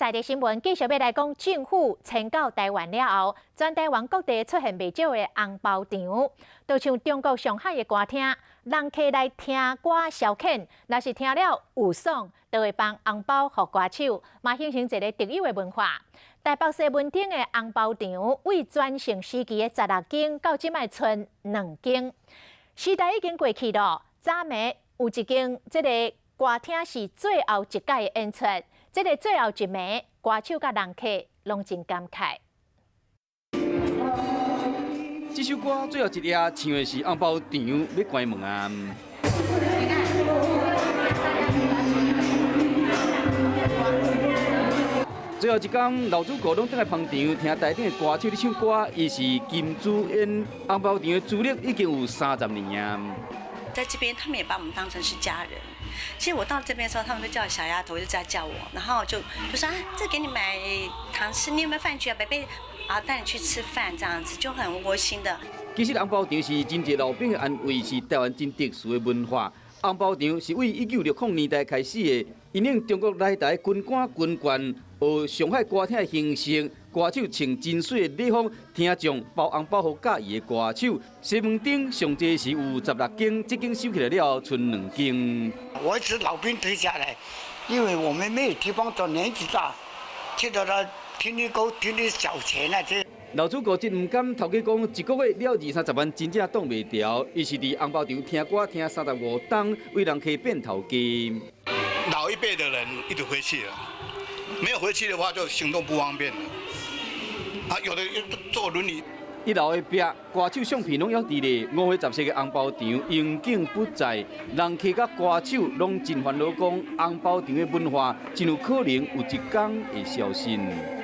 在地新闻继续要来讲，政府迁到台湾了后，全台湾各地出现未少的红包场，就像中国上海的歌厅，人客来听歌消遣，若是听了有爽，就会放红包给歌手，嘛形成一个特有的文化。台北市文顶的红包场，为全盛时期的16间，到即卖剩2间。时代已经过去了，早暝有一间，这个歌厅是最后一届的演出。这个最后一暝，歌手甲人客拢真感慨。这首歌最后一夜唱的是红包场要关门啊！最后一天，老主顾拢倒来捧场，听台顶的歌手咧唱歌。伊是金珠演红包场的资历已经有30年啊。在这边，他们也把我们当成是家人。其实我到这边的时候，他们都叫我小丫头，就在叫我，然后就说啊，这给你买糖吃，你有没有饭局啊？贝贝啊，带你去吃饭，这样子就很窝心的。其实红包场是真侪老兵的安慰，是台湾真特殊的文化。红包场是为1960年代开始的，引领中国来台军官军官学上海歌厅的形成。歌手穿真水的礼服，听众包红包给介意的歌手。西门町上济是有16间，这间收起来了，剩2间。我是老兵退下来，因为我们没有地方做，年纪大，去到了听你讲，听你小钱啊这。老主顾真唔甘，头家讲一个月了20-30万，真正挡袂牢。伊是伫红包场听歌听35档，为人客变头家。老一辈的人一直回去了，没有回去的话就行动不方便了。啊，有的坐轮椅。一楼的壁，歌手相片拢还伫咧。5月14日红包场应景不在，人客甲歌手拢真烦恼，讲红包场的文化真有可能有一天会消失。